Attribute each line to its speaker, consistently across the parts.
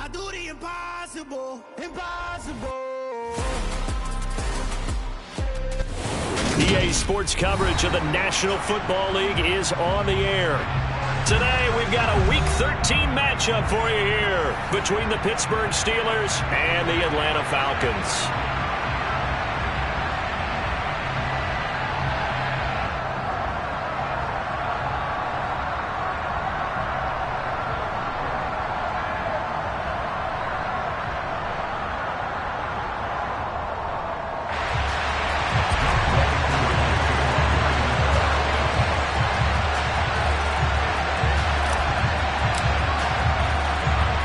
Speaker 1: I do the impossible, impossible.
Speaker 2: EA Sports coverage of the National Football League is on the air. Today, we've got a Week 13 matchup for you here between the Pittsburgh Steelers and the Atlanta Falcons.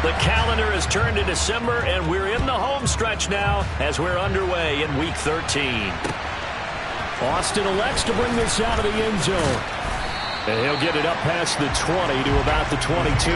Speaker 2: The calendar has turned to December, and we're in the home stretch now as we're underway in Week 13.
Speaker 3: Austin elects to bring this out of the end zone.
Speaker 2: And he'll get it up past the 20 to about the 22.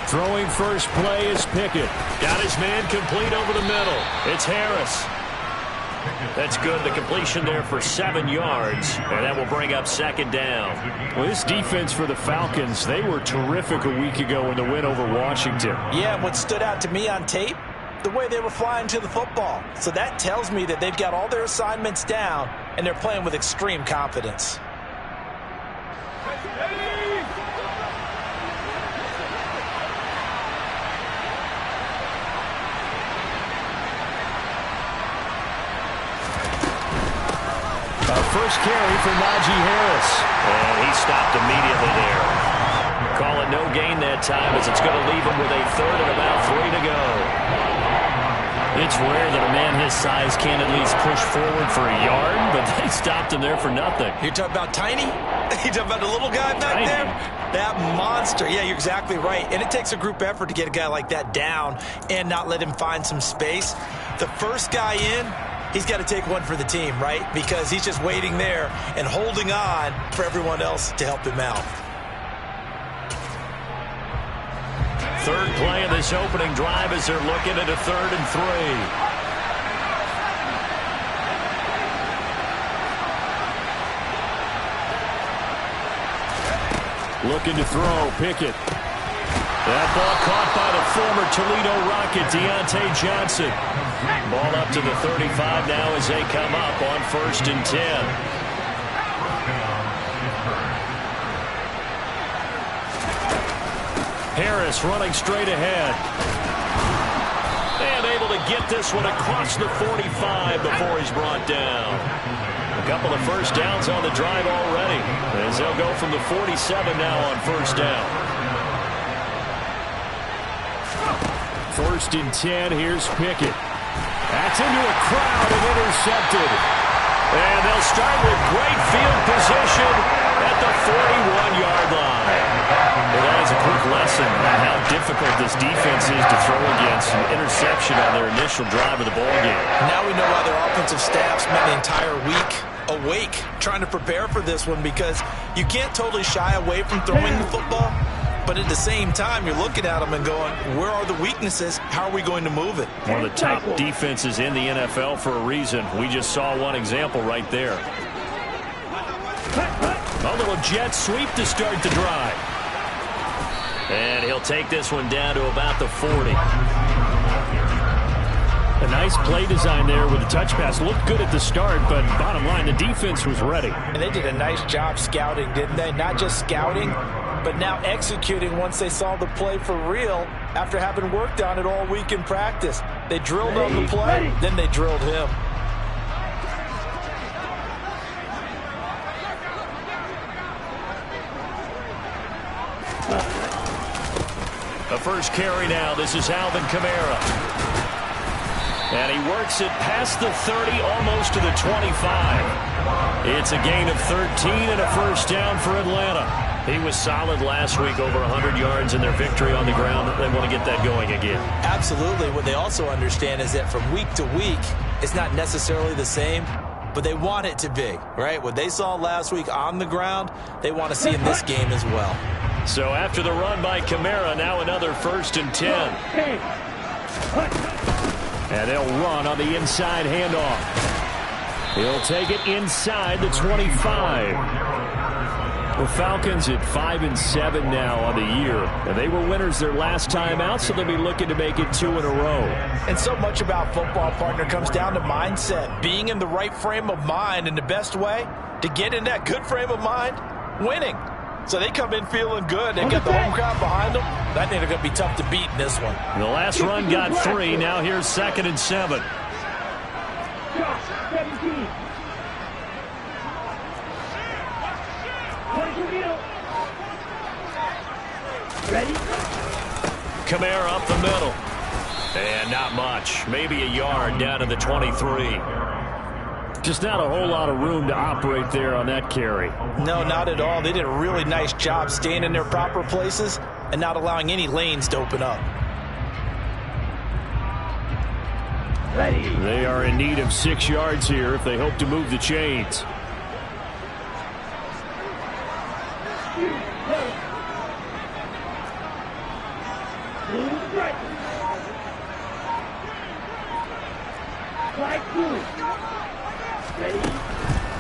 Speaker 3: Throwing first play is Pickett.
Speaker 2: Got his man complete over the middle. It's Harris. That's good. The completion there for 7 yards, and that will bring up second down.
Speaker 3: Well, this defense for the Falcons, they were terrific a week ago in the win over Washington.
Speaker 4: Yeah, and what stood out to me on tape, the way they were flying to the football. So that tells me that they've got all their assignments down, and they're playing with extreme confidence.
Speaker 3: First carry for Najee Harris.
Speaker 2: And he stopped immediately there. Call it no gain that time as it's going to leave him with a third and about 3 to go.
Speaker 3: It's rare that a man his size can't at least push forward for a yard, but they stopped him there for nothing.
Speaker 4: You're talking about tiny? You're talking about the little guy back there? That monster. Yeah, you're exactly right. And it takes a group effort to get a guy like that down and not let him find some space. The first guy in, he's got to take one for the team, right? Because he's just waiting there and holding on for everyone else to help him out.
Speaker 2: Third play of this opening drive as they're looking at a 3rd and 3.
Speaker 3: Looking to throw, Pickett. That ball caught by the former Toledo Rocket, Deontay Johnson. Ball up to the 35 now as they come up on 1st and 10. Harris running straight ahead.
Speaker 2: And able to get this one across the 45 before he's brought down. A couple of first downs on the drive already, as they'll go from the 47 now on 1st down.
Speaker 3: 1st and 10, here's Pickett. That's into a crowd and intercepted.
Speaker 2: And they'll start with great field position at the 41-yard line.
Speaker 3: Well, that is a quick lesson on how difficult this defense is to throw against an interception on their initial drive of the ballgame.
Speaker 4: Now we know why their offensive staff spent the entire week awake trying to prepare for this one, because you can't totally shy away from throwing the football. But at the same time, you're looking at them and going, where are the weaknesses? How are we going to move it?
Speaker 3: One of the top defenses in the NFL for a reason. We just saw one example right there.
Speaker 2: A little jet sweep to start the drive. And he'll take this one down to about the 40.
Speaker 3: A nice play design there with the touch pass. Looked good at the start, but bottom line, the defense was ready.
Speaker 4: And they did a nice job scouting, didn't they? Not just scouting, but now executing once they saw the play for real after having worked on it all week in practice. They drilled on the play, then they drilled him.
Speaker 3: A first carry now. This is Alvin Kamara. And he works it past the 30, almost to the 25. It's a gain of 13 and a first down for Atlanta. He was solid last week, over 100 yards in their victory on the ground. They want to get that going again.
Speaker 4: Absolutely. What they also understand is that from week to week, it's not necessarily the same, but they want it to be, right? What they saw last week on the ground, they want to see in this game as well.
Speaker 3: So after the run by Kamara, now another 1st and 10. And they'll run on the inside handoff. He'll take it inside the 25. The Falcons at 5-7 now on the year. And they were winners their last time out, so they'll be looking to make it 2 in a row.
Speaker 4: And so much about football, partner, comes down to mindset. Being in the right frame of mind, and the best way to get in that good frame of mind, winning. So they come in feeling good. They've got the home crowd behind them. I think they're going to be tough to beat in this one.
Speaker 3: The last run got 3. Now here's 2nd and 7.
Speaker 1: Ready?
Speaker 3: Kamara up the middle. And not much. Maybe a yard down to the 23. Just not a whole lot of room to operate there on that carry.
Speaker 4: No, not at all. They did a really nice job staying in their proper places and not allowing any lanes to open up.
Speaker 1: Ready.
Speaker 3: They are in need of 6 yards here if they hope to move the chains.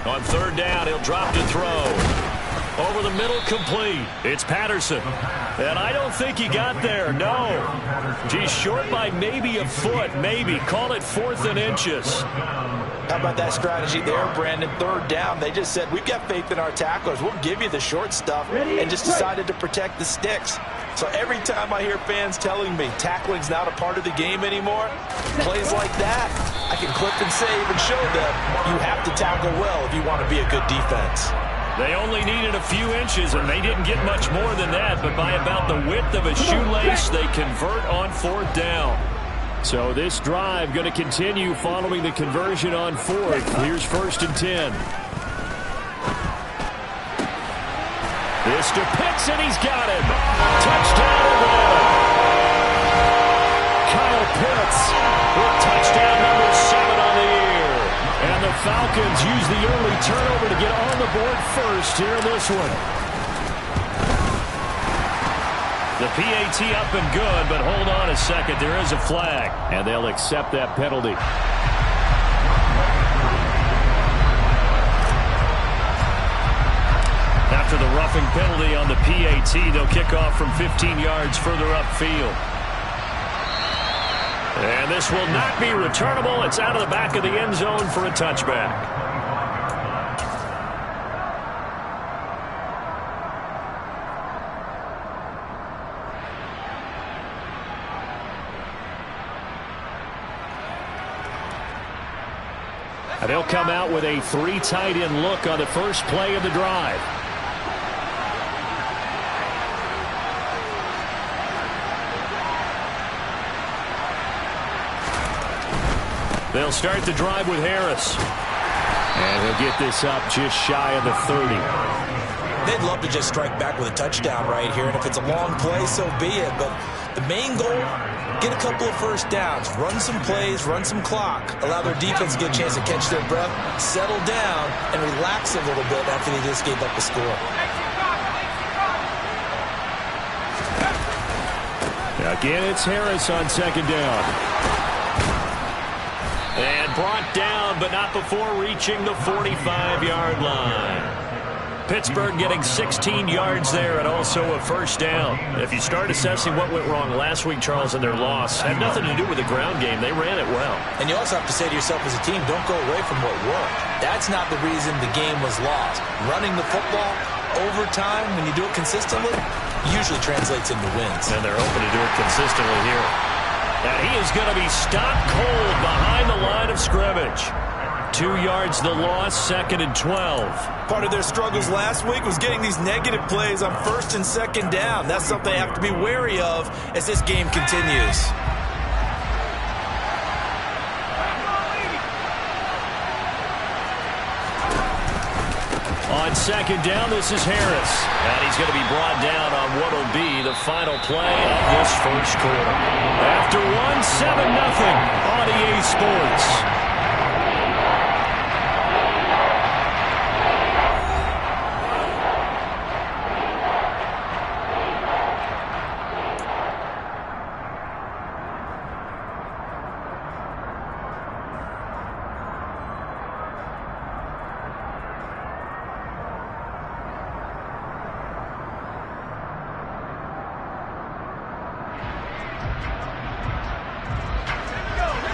Speaker 3: On 3rd down, he'll drop to throw. Over the middle, complete. It's Patterson. And I don't think he got there, no. He's short by maybe a foot, maybe. Call it 4th and inches.
Speaker 4: How about that strategy there, Brandon? 3rd down, they just said, we've got faith in our tacklers. We'll give you the short stuff, and just decided to protect the sticks. So every time I hear fans telling me tackling's not a part of the game anymore, plays like that, I can clip and save and show them you have to tackle well if you want to be a good defense.
Speaker 3: They only needed a few inches, and they didn't get much more than that, but by about the width of a shoelace, they convert on 4th down. So this drive going to continue following the conversion on 4th. Here's 1st and 10. This to Pitts, and he's got him. Touchdown, Atlanta. Kyle Pitts with touchdown number 7 on the year. And the Falcons use the early turnover to get on the board first here in this one. The PAT up and good, but hold on a second. There is a flag, and they'll accept that penalty. After the roughing penalty on the PAT, they'll kick off from 15 yards further upfield. And this will not be returnable. It's out of the back of the end zone for a touchback. And they'll come out with a 3 tight end look on the first play of the drive. They'll start the drive with Harris. And he'll get this up just shy of the 30.
Speaker 4: They'd love to just strike back with a touchdown right here, and if it's a long play, so be it. But the main goal, get a couple of first downs, run some plays, run some clock, allow their defense to get a chance to catch their breath, settle down, and relax a little bit after they just gave up a score.
Speaker 3: Again, it's Harris on 2nd down. And brought down, but not before reaching the 45-yard line. Pittsburgh getting 16 yards there and also a first down. If you start assessing what went wrong last week, Charles, in their loss, had nothing to do with the ground game. They ran it well.
Speaker 4: And you also have to say to yourself as a team, don't go away from what worked. That's not the reason the game was lost. Running the football over time, when you do it consistently, usually translates into wins.
Speaker 3: And they're hoping to do it consistently here. And he is going to be stopped cold behind the line of scrimmage. 2
Speaker 2: 2 yards the loss, 2nd and 12.
Speaker 4: Part of their struggles last week was getting these negative plays on 1st and 2nd down. That's something they have to be wary of as this game continues.
Speaker 2: On 2nd down, this is Harris. And he's going to be brought down on what will be the final play of this first quarter. After 7-0 on EA Sports.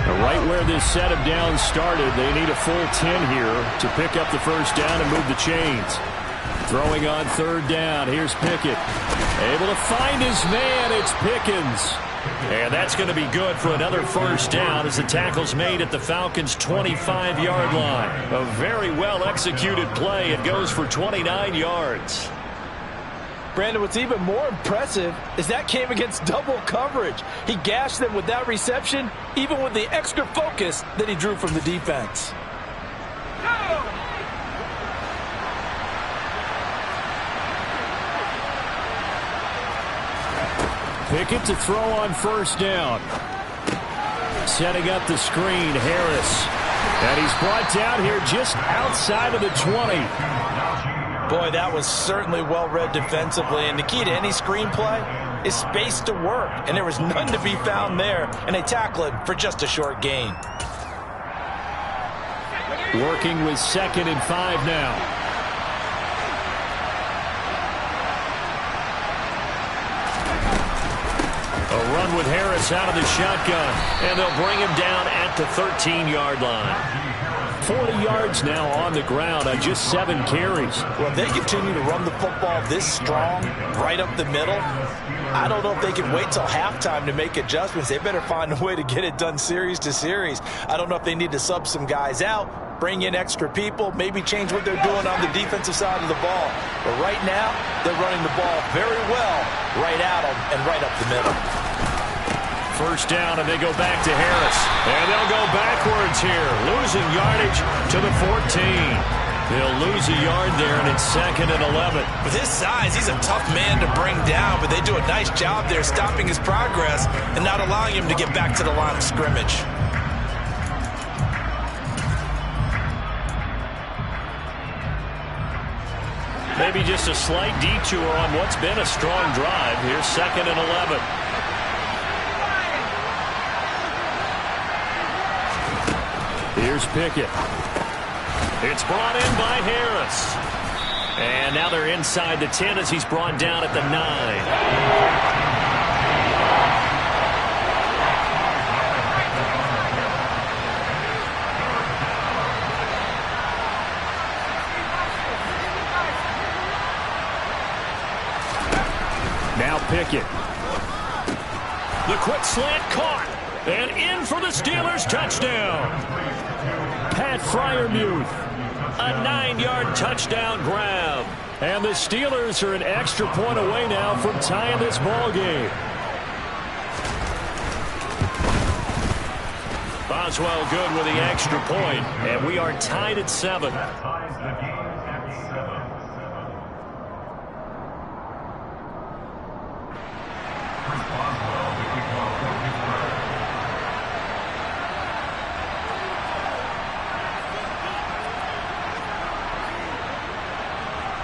Speaker 2: Right where this set of downs started, they need a full 10 here to pick up the first down and move the chains. Throwing on 3rd down, here's Pickett. Able to find his man, it's Pickens. And that's going to be good for another first down as the tackle's made at the Falcons' 25-yard line. A very well-executed play. It goes for 29 yards.
Speaker 5: Brandon, what's even more impressive is that came against double coverage. He gashed them with that reception, even with the extra focus that he drew from the defense.
Speaker 2: Pickett to throw on 1st down. Setting up the screen, Harris. And he's brought down here just outside of the 20.
Speaker 5: Boy, that was certainly well-read defensively, and the key to any screenplay is space to work, and there was none to be found there, and they tackle it for just a short gain.
Speaker 2: Working with 2nd and 5 now. A run with Harris out of the shotgun, and they'll bring him down at the 13-yard line. 40 yards now on the ground on just 7 carries.
Speaker 5: Well, if they continue to run the football this strong, right up the middle, I don't know if they can wait till halftime to make adjustments. They better find a way to get it done series to series. I don't know if they need to sub some guys out, bring in extra people, maybe change what they're doing on the defensive side of the ball. But right now, they're running the ball very well right at them and right up the middle.
Speaker 2: First down, and they go back to Harris. And they'll go backwards here, losing yardage to the 14. They'll lose a yard there, and it's 2nd and 11.
Speaker 4: With his size, he's a tough man to bring down, but they do a nice job there stopping his progress and not allowing him to get back to the line of scrimmage.
Speaker 2: Maybe just a slight detour on what's been a strong drive. Here's 2nd and 11. Here's Pickett. It's brought in by Harris. And now they're inside the 10 as he's brought down at the 9. Now Pickett. The quick slant caught. And in for the Steelers touchdown. Pat Freiermuth. A 9-yard touchdown grab. And the Steelers are an extra point away now from tying this ball game. Boswell good with the extra point, and we are tied at 7.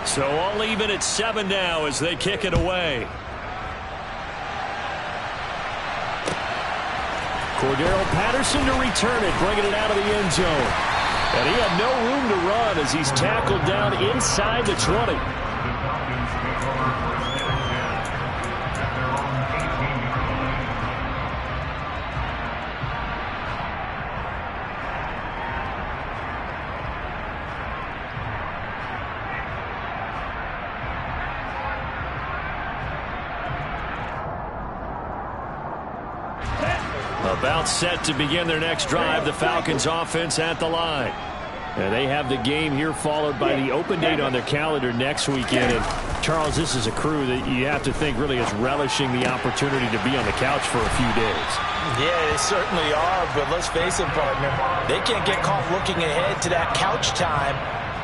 Speaker 2: So all even at 7 now as they kick it away. Cordero Patterson to return it, bringing it out of the end zone. And he had no room to run as he's tackled down inside the 20. About set to begin their next drive, the Falcons offense at the line.
Speaker 3: And they have the game here followed by the open date on their calendar next weekend. And Charles, this is a crew that you have to think really is relishing the opportunity to be on the couch for a few days.
Speaker 5: Yeah, they certainly are, but let's face it, partner. They can't get caught looking ahead to that couch time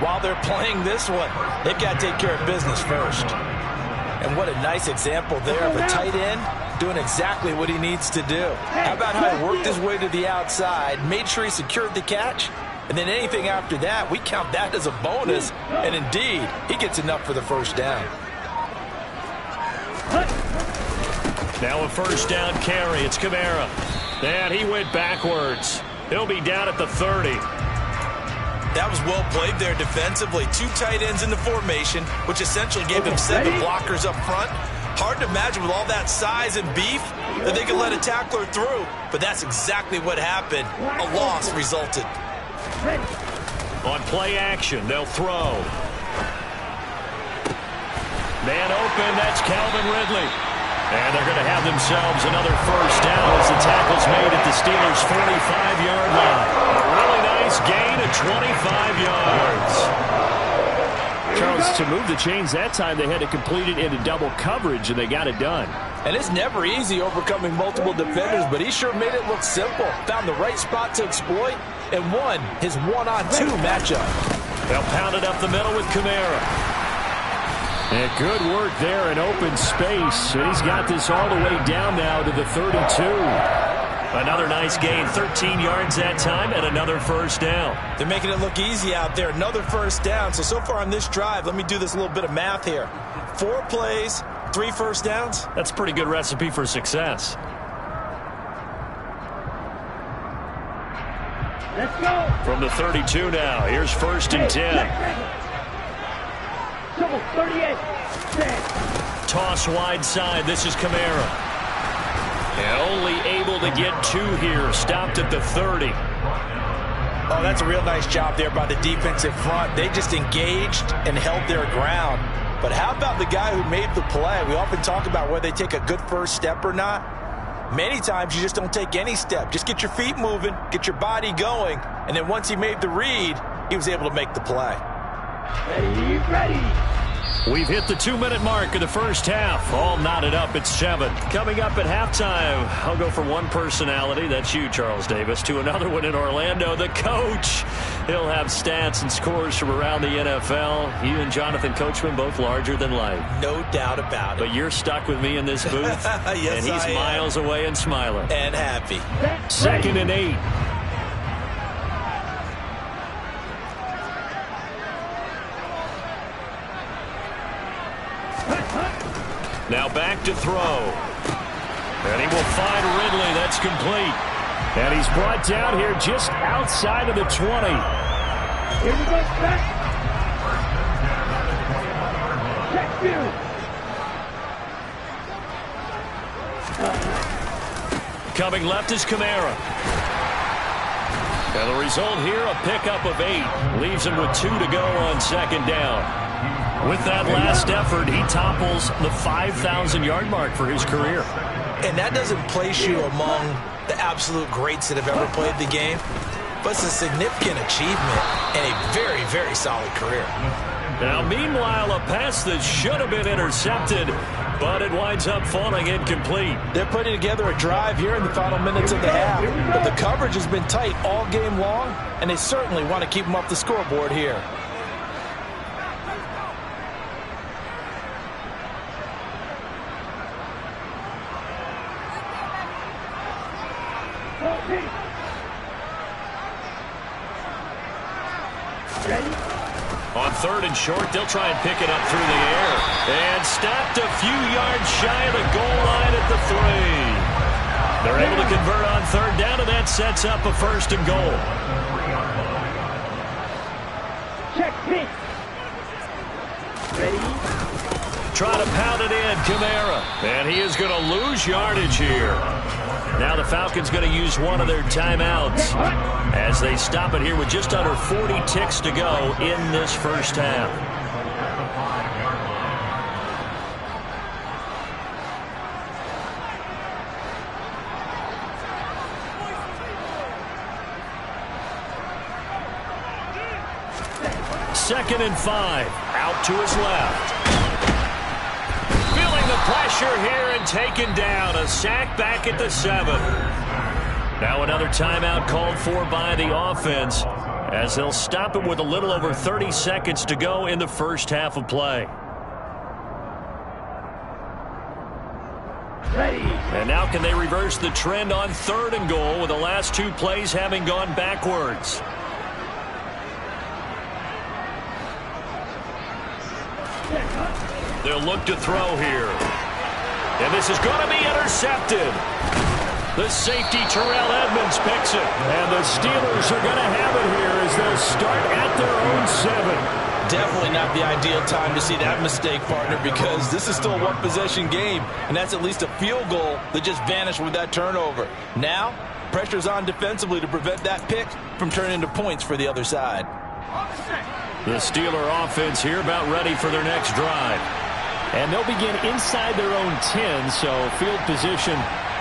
Speaker 5: while they're playing this one. They've got to take care of business first. And what a nice example there of a tight end doing exactly what he needs to do. How about how he worked his way to the outside, made sure he secured the catch, and then anything after that, we count that as a bonus. And indeed, he gets enough for the first down.
Speaker 2: Now a first down carry. It's Kamara. And he went backwards. He'll be down at the 30.
Speaker 4: That was well played there defensively. 2 tight ends in the formation, which essentially gave them 7 blockers up front. Hard to imagine with all that size and beef that they could let a tackler through. But that's exactly what happened. A loss resulted.
Speaker 2: On play action, they'll throw. Man open, that's Calvin Ridley. And they're going to have themselves another first down as the tackle's made at the Steelers' 45-yard line. A really nice gain of 25 yards.
Speaker 3: Charles, to move the chains that time, they had to complete it into double coverage, and they got it done.
Speaker 5: And it's never easy overcoming multiple defenders, but he sure made it look simple. Found the right spot to exploit and won his one-on-two matchup.
Speaker 2: They'll pound it up the middle with Kamara.
Speaker 3: And good work there in open space. And he's got this all the way down now to the 32.
Speaker 2: Another nice gain, 13 yards that time, and another first down.
Speaker 4: They're making it look easy out there. Another first down. So far on this drive, let me do this little bit of math here. 4 plays, 3 first downs.
Speaker 2: That's a pretty good recipe for success.
Speaker 1: Let's go.
Speaker 2: From the 32 now, here's first and 10.
Speaker 1: Double 38.
Speaker 2: Toss wide side, this is Kamara. And only able to get 2 here, stopped at the 30.
Speaker 5: Oh, that's a real nice job there by the defensive front. They just engaged and held their ground. But how about the guy who made the play? We often talk about whether they take a good first step or not. Many times you just don't take any step. Just get your feet moving, get your body going, and then once he made the read, he was able to make the play.
Speaker 1: Ready.
Speaker 2: We've hit the 2-minute mark of the first half. All knotted up at 7. Coming up at halftime, I'll go from one personality, that's you, Charles Davis, to another one in Orlando, the coach. He'll have stats and scores from around the NFL. You and Jonathan Coachman both larger than life.
Speaker 4: No doubt about it.
Speaker 2: But you're stuck with me in this booth.
Speaker 4: Yes,
Speaker 2: and he's miles away and smiling.
Speaker 4: And happy.
Speaker 2: 2nd and 8. Now back to throw. And he will find Ridley. That's complete.
Speaker 3: And he's brought down here just outside of the 20.
Speaker 1: Here we go, back. Check view.
Speaker 2: Coming left is Kamara. And the result here, a pickup of 8. Leaves him with 2 to go on 2nd down. With that last effort, he topples the 5,000-yard mark for his career.
Speaker 4: And that doesn't place you among the absolute greats that have ever played the game, but it's a significant achievement and a very, very solid career.
Speaker 2: Now, meanwhile, a pass that should have been intercepted, but it winds up falling incomplete.
Speaker 5: They're putting together a drive here in the final minutes of the half, but the coverage has been tight all game long, and they certainly want to keep them off the scoreboard here.
Speaker 2: On 3rd and short, they'll try and pick it up through the air. And stopped a few yards shy of the goal line at the 3. They're able to convert on 3rd down, and that sets up a 1st and goal.
Speaker 1: Check pitch. Ready.
Speaker 2: Try to pound it in, Kamara. And he is going to lose yardage here. Now the Falcons going to use one of their timeouts as they stop it here with just under 40 ticks to go in this first half. 2nd and 5. Out to his left. Feeling the pressure here and taken down. A sack back at the 7. Now another timeout called for by the offense, as they'll stop it with a little over 30 seconds to go in the first half of play.
Speaker 1: Ready.
Speaker 2: And now can they reverse the trend on 3rd and goal with the last 2 plays having gone backwards? They'll look to throw here. And this is going to be intercepted. The safety, Terrell Edmonds, picks it. And the Steelers are going to have it here as they'll start at their own 7.
Speaker 5: Definitely not the ideal time to see that mistake, partner, because this is still a one-possession game, and that's at least a field goal that just vanished with that turnover. Now, pressure's on defensively to prevent that pick from turning into points for the other side.
Speaker 2: The Steeler offense here about ready for their next drive.
Speaker 3: And they'll begin inside their own 10, so field position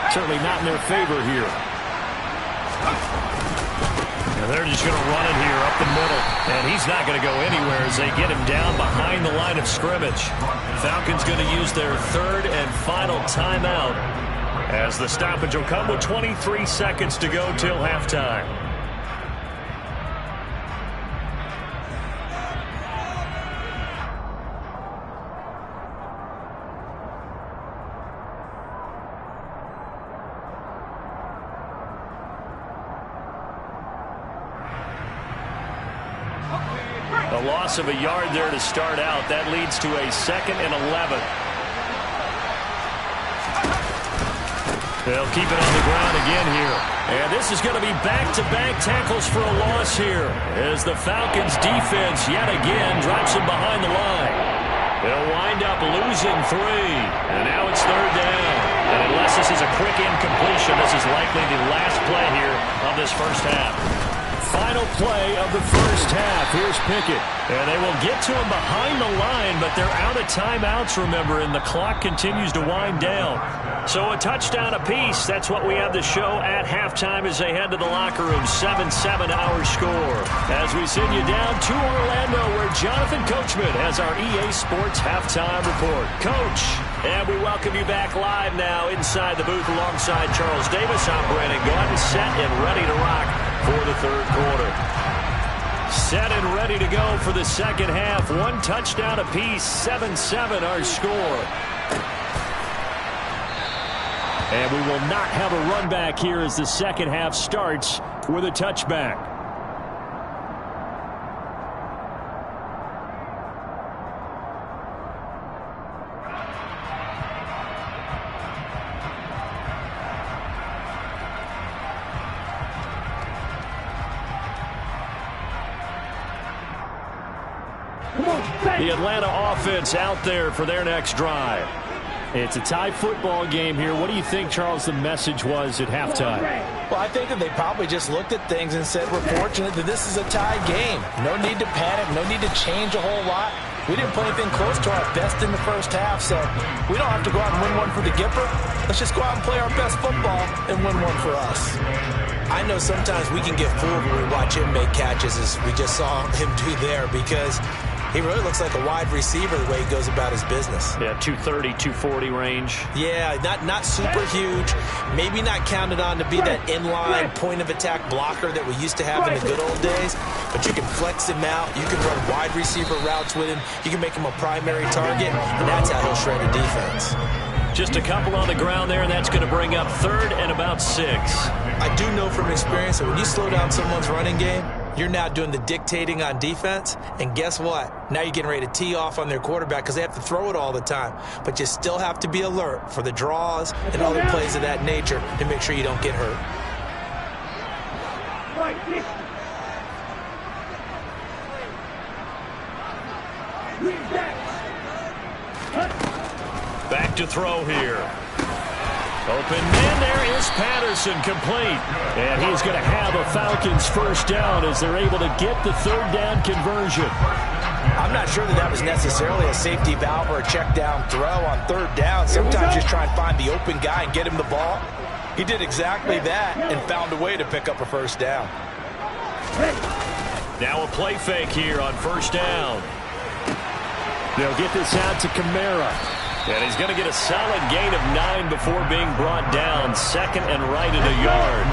Speaker 3: certainly not in their favor here.
Speaker 2: And they're just going to run it here up the middle. And he's not going to go anywhere as they get him down behind the line of scrimmage. Falcons going to use their 3rd and final timeout, as the stoppage will come with 23 seconds to go till halftime. A loss of a yard there to start out. That leads to a 2nd and 11. They'll keep it on the ground again here. And this is going to be back-to-back tackles for a loss here, as the Falcons defense yet again drops him behind the line. They'll wind up losing 3. And now it's 3rd down. And unless this is a quick incompletion, this is likely the last play here of this first half. Final play of the first half. Here's Pickett. And they will get to him behind the line, but they're out of timeouts, remember, and the clock continues to wind down. So a touchdown apiece. That's what we have to show at halftime as they head to the locker room. 7-7 our score. As we send you down to Orlando, where Jonathan Coachman has our EA Sports halftime report. Coach, and we welcome you back live now inside the booth alongside Charles Davis. I'm Brandon Gordon, set and ready to rock for the 3rd quarter. Set and ready to go for the 2nd half. 1 touchdown apiece. 7-7 our score. And we will not have a run back here as the 2nd half starts with a touchback. The Atlanta offense out there for their next drive. It's a tie football game here. What do you think, Charles, the message was at halftime?
Speaker 5: Well, I think that they probably just looked at things and said, we're fortunate that this is a tie game. No need to panic. No need to change a whole lot. We didn't play anything close to our best in the first half, so we don't have to go out and win one for the Gipper. Let's just go out and play our best football and win one for us.
Speaker 4: I know sometimes we can get fooled when we watch him make catches, as we just saw him do there, because he really looks like a wide receiver the way he goes about his business.
Speaker 2: Yeah, 230, 240 range.
Speaker 4: Yeah, not super huge. Maybe not counted on to be that inline point-of-attack blocker that we used to have in the good old days. But you can flex him out. You can run wide receiver routes with him. You can make him a primary target, and that's how he'll shred a defense.
Speaker 2: Just a couple on the ground there, and that's going to bring up 3rd and about 6.
Speaker 4: I do know from experience that when you slow down someone's running game, you're now doing the dictating on defense, and guess what? Now you're getting ready to tee off on their quarterback because they have to throw it all the time. But you still have to be alert for the draws and other plays of that nature to make sure you don't get hurt.
Speaker 2: Back to throw here. Open man, there is Patterson, complete. And he's going to have a Falcons first down as they're able to get the 3rd down conversion.
Speaker 5: I'm not sure that was necessarily a safety valve or a check down throw on 3rd down. Sometimes just try and find the open guy and get him the ball. He did exactly that and found a way to pick up a first down.
Speaker 2: Now a play fake here on first down.
Speaker 3: They'll get this out to Kamara.
Speaker 2: And he's going to get a solid gain of 9 before being brought down. Second and right at a yard.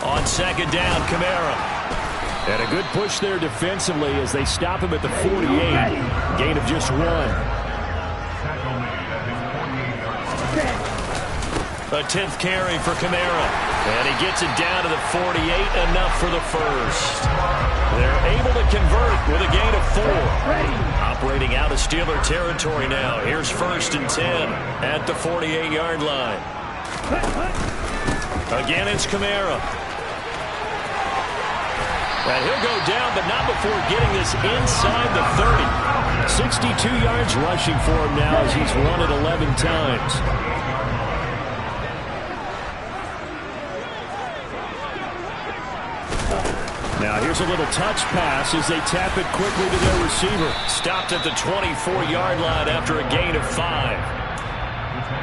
Speaker 2: On second down, Kamara.
Speaker 3: And a good push there defensively as they stop him at the 48. Gain of just 1.
Speaker 2: A 10th carry for Kamara. And he gets it down to the 48, enough for the first. They're able to convert with a gain of 4. Operating out of Steeler territory now. Here's first and 10 at the 48-yard line. Again, it's Kamara. And he'll go down, but not before getting this inside the 30.
Speaker 3: 62 yards rushing for him now as he's run it 11 times. Now here's a little touch pass as they tap it quickly to their receiver.
Speaker 2: Stopped at the 24-yard line after a gain of 5.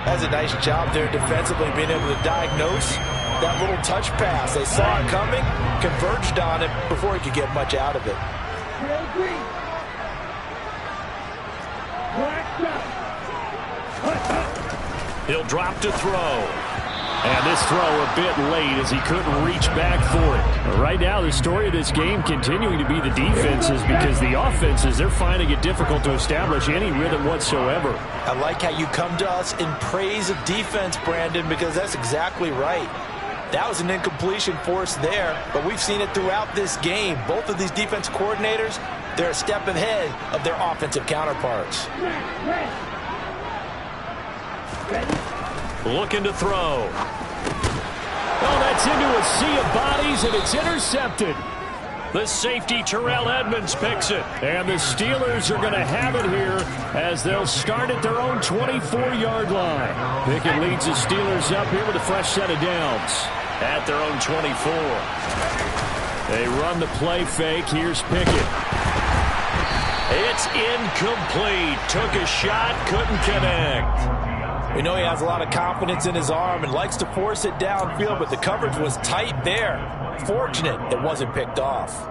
Speaker 5: That's a nice job there defensively, being able to diagnose that little touch pass. They saw it coming, converged on it before he could get much out of it.
Speaker 2: He'll drop to throw.
Speaker 3: And this throw a bit late as he couldn't reach back for it. Right now, the story of this game continuing to be the defenses, because the offenses, they're finding it difficult to establish any rhythm whatsoever.
Speaker 5: I like how you come to us in praise of defense, Brandon, because that's exactly right. That was an incompletion force there, but we've seen it throughout this game. Both of these defense coordinators, they're a step ahead of their offensive counterparts.
Speaker 2: Looking to throw.
Speaker 3: Oh, that's into a sea of bodies, and it's intercepted.
Speaker 2: The safety, Terrell Edmonds, picks it.
Speaker 3: And the Steelers are going to have it here as they'll start at their own 24-yard line. Pickett leads the Steelers up here with a fresh set of downs.
Speaker 2: At their own 24.
Speaker 3: They run the play fake. Here's Pickett.
Speaker 2: It's incomplete. Took a shot, couldn't connect.
Speaker 5: We know he has a lot of confidence in his arm and likes to force it downfield, but the coverage was tight there. Fortunate it wasn't picked off.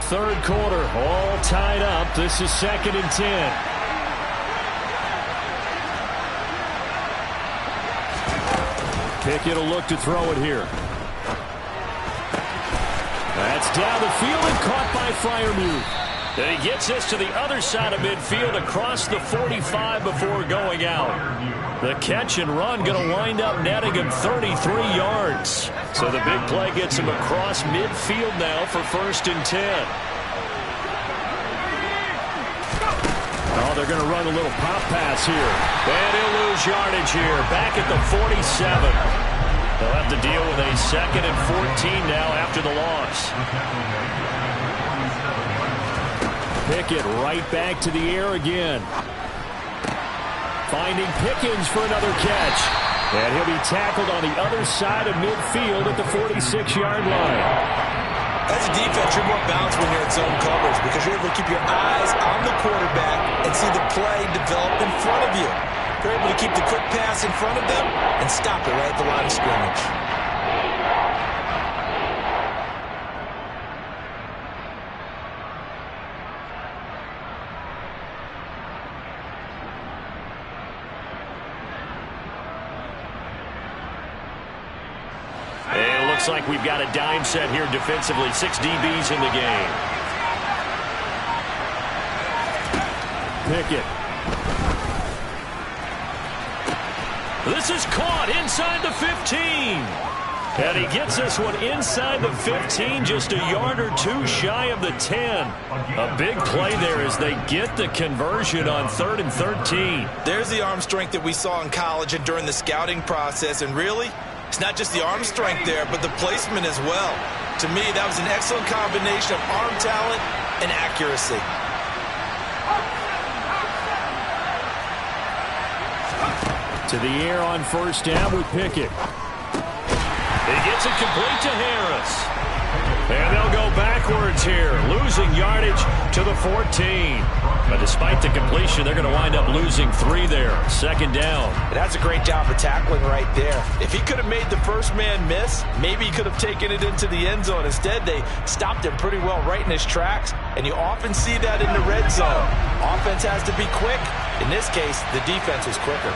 Speaker 3: Third quarter, all tied up. This is 2nd and 10. Pickett will look to throw it here. That's down the field and caught by Freiermuth.
Speaker 2: And he gets this to the other side of midfield across the 45 before going out. The catch and run going to wind up netting him 33 yards. So the big play gets him across midfield now for first and 10.
Speaker 3: Oh, they're going to run a little pop pass here.
Speaker 2: And he'll lose yardage here. Back at the 47. They'll have to deal with a 2nd and 14 now after the loss.
Speaker 3: Pickett right back to the air again. Finding Pickens for another catch. And he'll be tackled on the other side of midfield at the 46-yard line.
Speaker 5: As a defense, you're more balanced when you're in zone coverage because you're able to keep your eyes on the quarterback and see the play develop in front of you. They're able to keep the quick pass in front of them and stop it right at the line of scrimmage.
Speaker 2: And it looks like we've got a dime set here defensively. 6 DBs in the game.
Speaker 3: Pickett.
Speaker 2: This is caught inside the 15. And he gets this one inside the 15, just a yard or two shy of the 10. A big play there as they get the conversion on 3rd and 13.
Speaker 5: There's the arm strength that we saw in college and during the scouting process. And really, it's not just the arm strength there, but the placement as well. To me, that was an excellent combination of arm talent and accuracy.
Speaker 2: To the air on first down with Pickett. He gets it complete to Harris. And they'll go backwards here, losing yardage to the 14. But despite the completion, they're going to wind up losing 3 there. Second down.
Speaker 5: And that's a great job of tackling right there. If he could have made the first man miss, maybe he could have taken it into the end zone. Instead, they stopped him pretty well right in his tracks, and you often see that in the red zone. Offense has to be quick. In this case, the defense was quicker.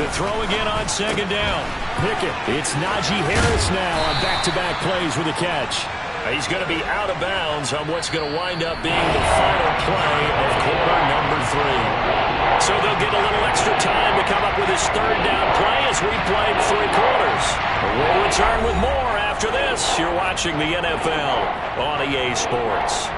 Speaker 2: To throw again on second down. Pickett. It's Najee Harris now on back-to-back plays with a catch. He's going to be out of bounds on what's going to wind up being the final play of quarter number 3. So they'll get a little extra time to come up with his third down play as we played 3 quarters. We'll return with more after this. You're watching the NFL on EA Sports.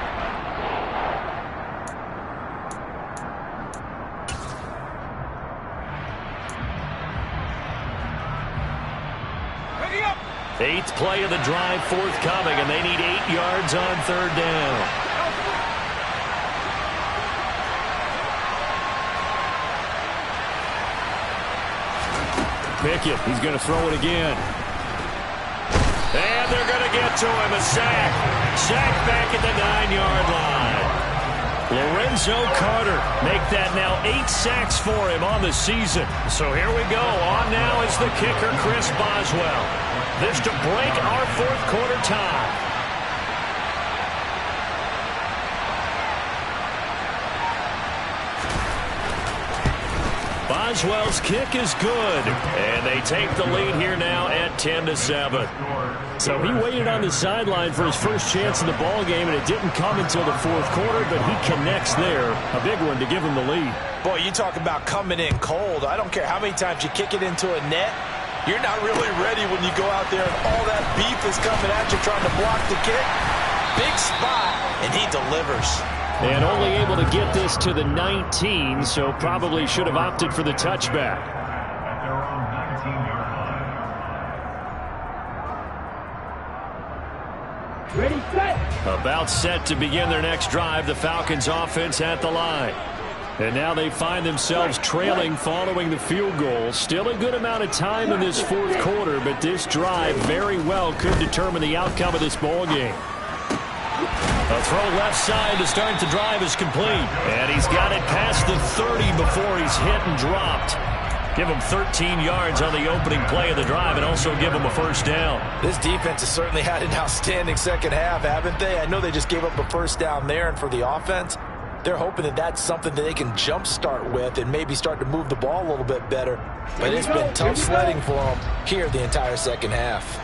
Speaker 2: Eighth play of the drive forthcoming, and they need 8 yards on third down. Pickett, he's going to throw it again. And they're going to get to him, a sack. Sack back at the 9-yard line. Lorenzo Carter make that now 8 sacks for him on the season. So here we go. On now is the kicker, Chris Boswell. This to break our fourth quarter tie. Boswell's kick is good. And they take the lead here now at 10-7. So he waited on the sideline for his first chance in the ball game, and it didn't come until the fourth quarter, but he connects there. A big one to give him the lead.
Speaker 5: Boy, you talk about coming in cold. I don't care how many times you kick it into a net. You're not really ready when you go out there and all that beef is coming at you trying to block the kick. Big spot, and he delivers.
Speaker 2: And only able to get this to the 19, so probably should have opted for the touchback.
Speaker 1: Ready, set.
Speaker 2: About set to begin their next drive, the Falcons offense at the line. And now they find themselves trailing following the field goal. Still a good amount of time in this fourth quarter, but this drive very well could determine the outcome of this ball game. A throw left side to start the drive is complete. And he's got it past the 30 before he's hit and dropped. Give him 13 yards on the opening play of the drive and also give him a first down.
Speaker 5: This defense has certainly had an outstanding second half, haven't they? I know they just gave up a first down there, and for the offense, they're hoping that that's something that they can jumpstart with and maybe start to move the ball a little bit better. But it's been tough sledding for them here the entire second half.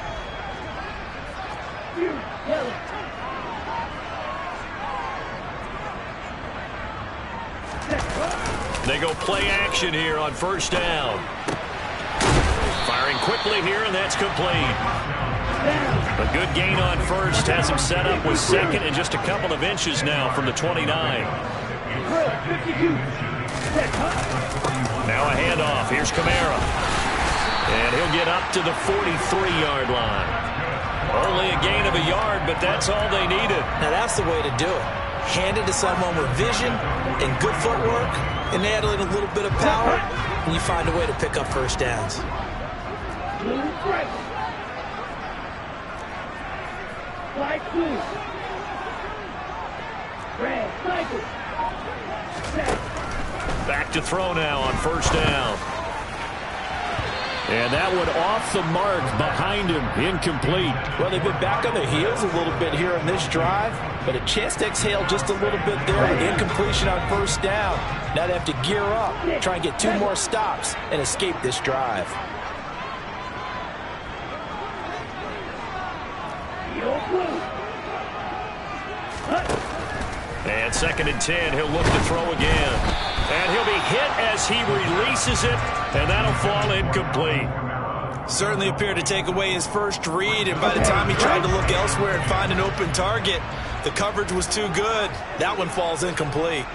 Speaker 2: They go play action here on first down. Firing quickly here, and that's complete. A good gain on first has him set up with second and just a couple of inches now from the 29. Now a handoff. Here's Kamara. And he'll get up to the 43-yard line. Only a gain of a yard, but that's all they needed.
Speaker 5: Now that's the way to do it. Hand it to someone with vision and good footwork, and add in a little bit of power, and you find a way to pick up first downs.
Speaker 2: Back to throw now on first down. And that one off the mark behind him, incomplete.
Speaker 5: Well, they've been back on their heels a little bit here in this drive, but a chance to exhale just a little bit there with incompletion on first down. Now they have to gear up, try and get 2 more stops, and escape this drive.
Speaker 2: And second and 10, he'll look to throw again. And he'll be hit as he releases it, and that'll fall incomplete.
Speaker 4: Certainly appeared to take away his first read, and by the time he tried to look elsewhere and find an open target, the coverage was too good. That one falls incomplete.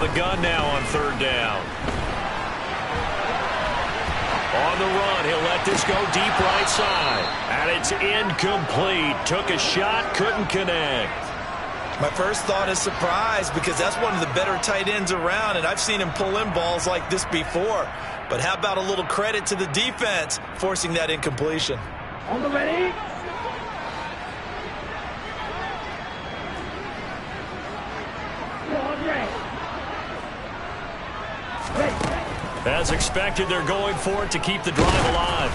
Speaker 2: the gun now on third down. On the run, he'll let this go deep right side. And it's incomplete. Took a shot, couldn't connect.
Speaker 4: My first thought is surprise because that's one of the better tight ends around, and I've seen him pull in balls like this before. But how about a little credit to the defense forcing that incompletion?
Speaker 1: On the ready.
Speaker 2: As expected, they're going for it to keep the drive alive.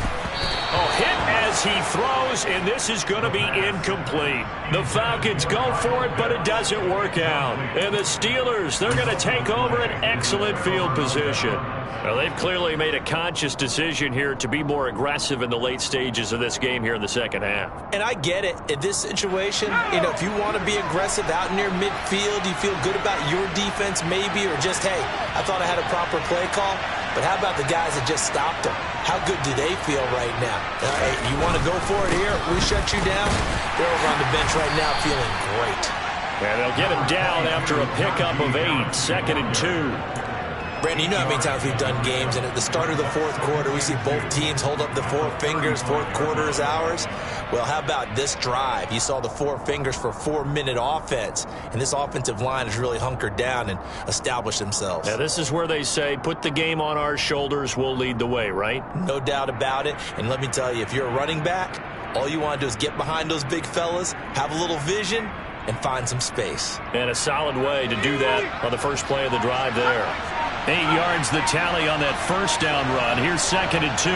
Speaker 2: Oh, hit as he throws, and this is going to be incomplete. The Falcons go for it, but it doesn't work out. And the Steelers, they're going to take over an excellent field position. Well, they've clearly made a conscious decision here to be more aggressive in the late stages of this game here in the second half.
Speaker 4: And I get it. In this situation, if you want to be aggressive out near midfield, you feel good about your defense maybe, or just, hey, I thought I had a proper play call. But how about the guys that just stopped them? How good do they feel right now? Hey, you want to go for it here? We shut you down? They're over on the bench right now feeling great.
Speaker 2: And they'll get him down after a pickup of 8, 2nd and 2.
Speaker 4: Brandon, you know how many times we've done games, and at the start of the fourth quarter, we see both teams hold up the 4 fingers, fourth quarter is ours. Well, how about this drive? You saw the 4 fingers for 4-minute offense, and this offensive line has really hunkered down and established themselves.
Speaker 2: Now, this is where they say, put the game on our shoulders, we'll lead the way, right?
Speaker 4: No doubt about it, and let me tell you, if you're a running back, all you want to do is get behind those big fellas, have a little vision, and find some space.
Speaker 2: And a solid way to do that on the first play of the drive there. 8 yards the tally on that first down run. Here's 2nd and 2.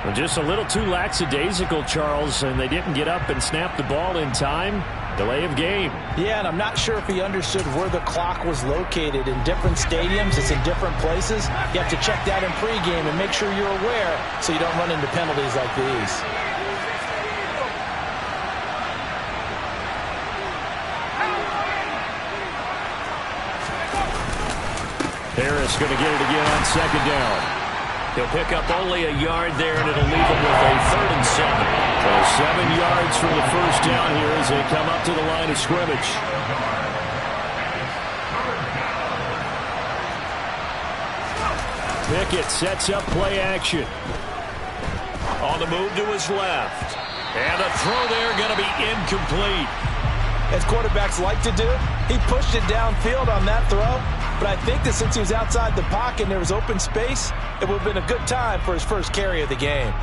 Speaker 2: Well, just a little too lackadaisical, Charles, and they didn't get up and snap the ball in time. Delay of game.
Speaker 5: Yeah, and I'm not sure if he understood where the clock was located. In different stadiums, it's in different places. You have to check that in pregame and make sure you're aware so you don't run into penalties like these.
Speaker 2: Harris going to get it again on 2nd down. He'll pick up only a yard there, and it'll leave him with a 3rd and 7. So 7 yards for the first down here as they come up to the line of scrimmage. Pickett sets up play action. On the move to his left. And the throw there going to be incomplete.
Speaker 5: As quarterbacks like to do, he pushed it downfield on that throw. But I think that since he was outside the pocket and there was open space, it would have been a good time for his first carry of the game.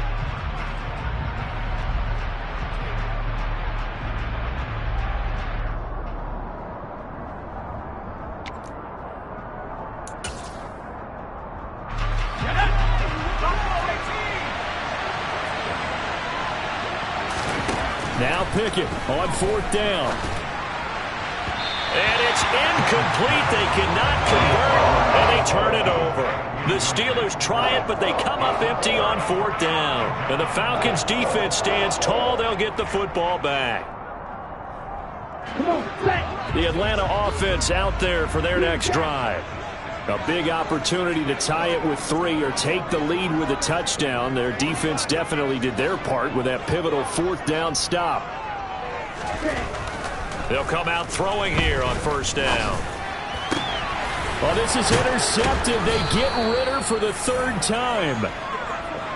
Speaker 2: Now Pickett on 4th down. And it's incomplete. They cannot convert, and they turn it over. The Steelers try it, but they come up empty on 4th down. And the Falcons' defense stands tall. They'll get the football back. The Atlanta offense out there for their next drive. A big opportunity to tie it with 3 or take the lead with a touchdown. Their defense definitely did their part with that pivotal 4th down stop. They'll come out throwing here on 1st down. Well, this is intercepted. They get Ritter for the 3rd time.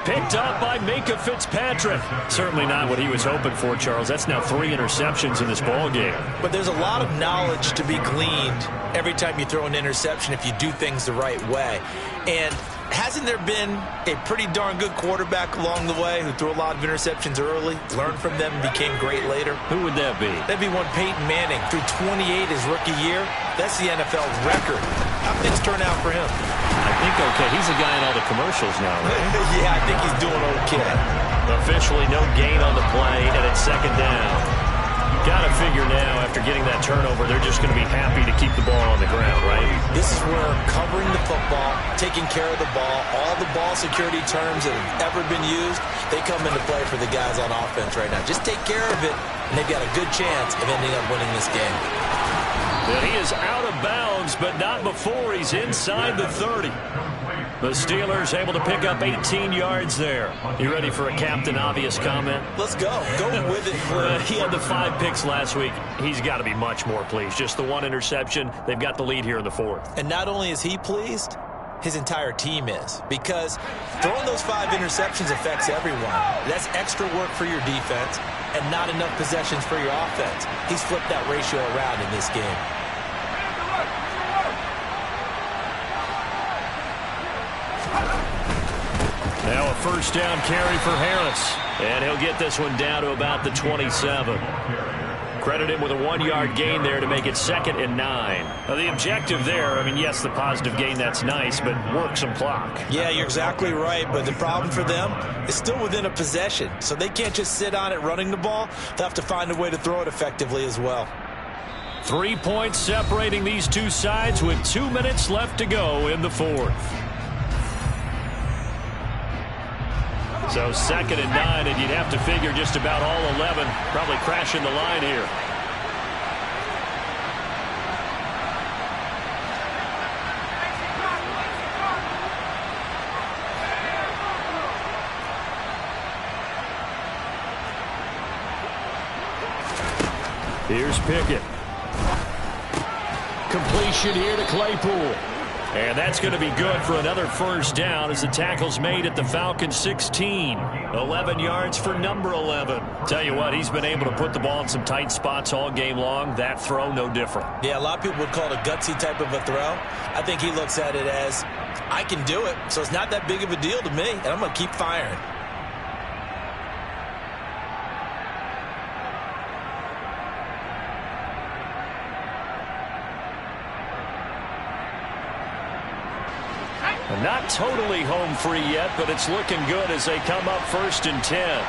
Speaker 2: Picked up by Minka Fitzpatrick. Certainly not what he was hoping for, Charles. That's now 3 interceptions in this ball game.
Speaker 4: But there's a lot of knowledge to be gleaned every time you throw an interception if you do things the right way. And hasn't there been a pretty darn good quarterback along the way who threw a lot of interceptions early, learned from them, and became great later?
Speaker 2: Who would that be?
Speaker 4: That'd be one Peyton Manning. Threw 28 his rookie year. That's the NFL record. How things turn out for him?
Speaker 2: I think okay. He's a guy in all the commercials now, right?
Speaker 4: Yeah, I think he's doing okay.
Speaker 2: Officially no gain on the play, and it's 2nd down. Got to figure now, after getting that turnover, they're just going to be happy to keep the ball on the ground, right?
Speaker 4: This is where covering the football, taking care of the ball, all the ball security terms that have ever been used, they come into play for the guys on offense right now. Just take care of it, and they've got a good chance of ending up winning this game.
Speaker 2: And he is out of bounds, but not before he's inside the 30. The Steelers able to pick up 18 yards there. You ready for a Captain Obvious comment?
Speaker 4: Let's go. Go with it.
Speaker 2: He had the 5 picks last week. He's got to be much more pleased. Just the 1 interception. They've got the lead here in the 4th.
Speaker 4: And not only is he pleased, his entire team is. Because throwing those 5 interceptions affects everyone. That's extra work for your defense and not enough possessions for your offense. He's flipped that ratio around in this game.
Speaker 2: Now a first down carry for Harris. And he'll get this one down to about the 27. Credit him with a 1-yard gain there to make it 2nd and 9. Now the objective there, I mean, yes, the positive gain, that's nice, but work some clock.
Speaker 4: Yeah, you're exactly right, but the problem for them is still within a possession. So they can't just sit on it running the ball. They'll have to find a way to throw it effectively as well.
Speaker 2: 3 points separating these two sides with 2 minutes left to go in the 4th. So 2nd and 9, and you'd have to figure just about all 11 probably crashing the line here. Here's Pickett. Completion here to Claypool. And that's going to be good for another first down as the tackle's made at the Falcons' 16. 11 yards for number 11. Tell you what, he's been able to put the ball in some tight spots all game long. That throw, no different.
Speaker 4: Yeah, a lot of people would call it a gutsy type of a throw. I think he looks at it as, I can do it, so it's not that big of a deal to me, and I'm going to keep firing.
Speaker 2: Not totally home free yet, but it's looking good as they come up 1st and 10.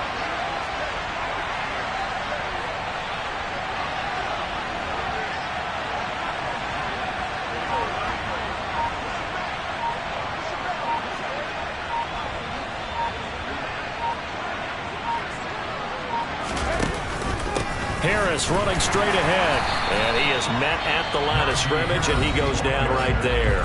Speaker 2: Harris running straight ahead, and he is met at the line of scrimmage, and he goes down right there.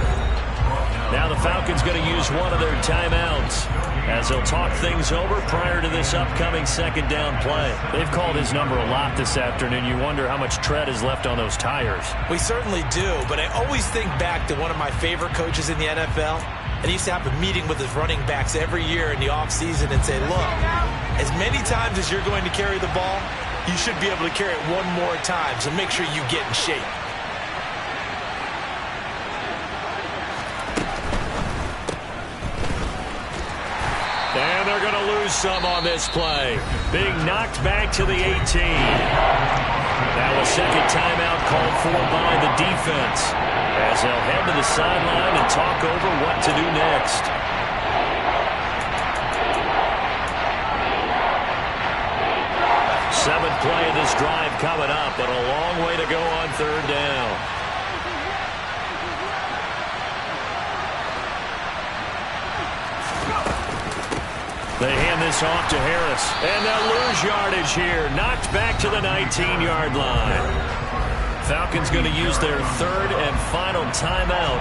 Speaker 2: Now the Falcons going to use one of their timeouts as they'll talk things over prior to this upcoming 2nd down play. They've called his number a lot this afternoon. You wonder how much tread is left on those tires.
Speaker 4: We certainly do, but I always think back to one of my favorite coaches in the NFL. And he used to have a meeting with his running backs every year in the offseason and say, look, as many times as you're going to carry the ball, you should be able to carry it one more time, so make sure you get in shape.
Speaker 2: And they're going to lose some on this play. Being knocked back to the 18. Now a 2nd timeout called for by the defense as they'll head to the sideline and talk over what to do next. Seventh play of this drive coming up, but a long way to go on 3rd down. They hand this off to Harris, and they'll lose yardage here. Knocked back to the 19-yard line. Falcons going to use their 3rd and final timeout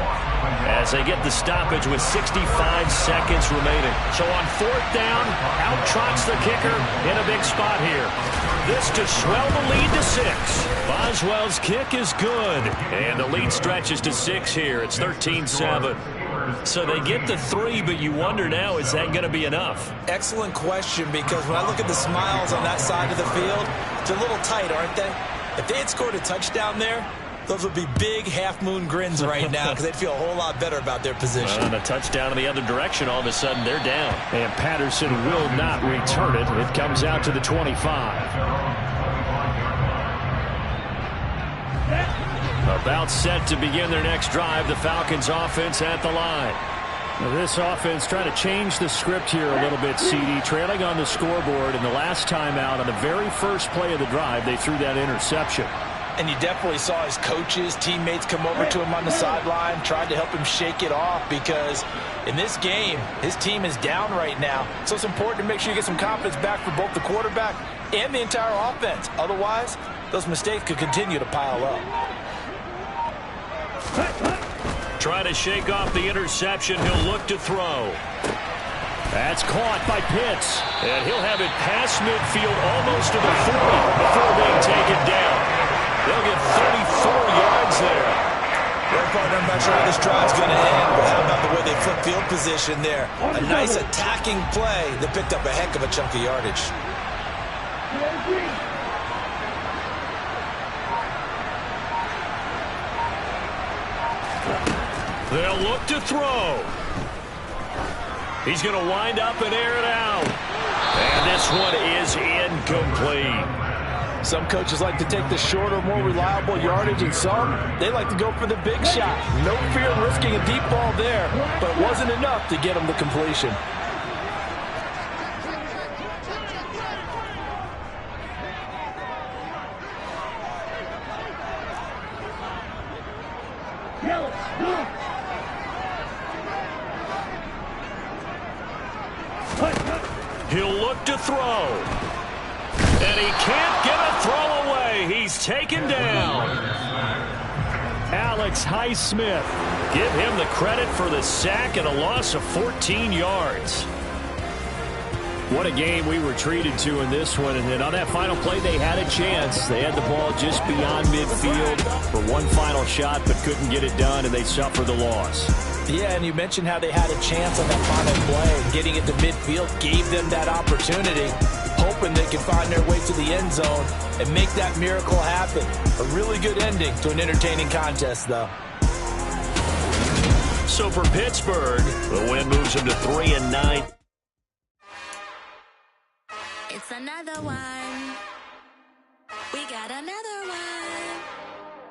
Speaker 2: as they get the stoppage with 65 seconds remaining. So on 4th down, out trots the kicker in a big spot here. This to swell the lead to 6. Boswell's kick is good, and the lead stretches to 6 here. It's 13-7. So they get the 3, but you wonder now, is that going to be enough?
Speaker 4: Excellent question, because when I look at the smiles on that side of the field, it's a little tight, aren't they? If they had scored a touchdown there, those would be big half-moon grins right now because they'd feel a whole lot better about their position.
Speaker 2: And a touchdown in the other direction, all of a sudden they're down. And Patterson will not return it. It comes out to the 25. About set to begin their next drive, the Falcons offense at the line.
Speaker 3: Now this offense trying to change the script here a little bit, CD. Trailing on the scoreboard, and the last time out on the very first play of the drive, they threw that interception.
Speaker 5: And you definitely saw his coaches, teammates come over to him on the sideline, tried to help him shake it off, because in this game, his team is down right now. So it's important to make sure you get some confidence back for both the quarterback and the entire offense. Otherwise, those mistakes could continue to pile up.
Speaker 2: Trying to shake off the interception. He'll look to throw. That's caught by Pitts. And he'll have it past midfield almost to the 40 before being taken down. They'll get 34 yards there.
Speaker 5: Well, partner, I'm not sure how this drive's going to end, but how about the way they flip field position there? A nice attacking play that picked up a heck of a chunk of yardage.
Speaker 2: They'll look to throw. He's going to wind up and air it out. And this one is incomplete.
Speaker 5: Some coaches like to take the shorter, more reliable yardage, and some, they like to go for the big shot. No fear of risking a deep ball there, but it wasn't enough to get him the completion.
Speaker 2: He'll look to throw. And he can't get a throw away. He's taken down. Alex Highsmith. Give him the credit for the sack and a loss of 14 yards. What a game we were treated to in this one. And then on that final play, they had a chance. They had the ball just beyond midfield for one final shot, but couldn't get it done, and they suffered the loss.
Speaker 5: Yeah, and you mentioned how they had a chance on that final play, and getting it to midfield gave them that opportunity, hoping they could find their way to the end zone and make that miracle happen. A really good ending to an entertaining contest, though.
Speaker 2: So for Pittsburgh, the win moves them to 3-9.
Speaker 6: It's another one. We got another one.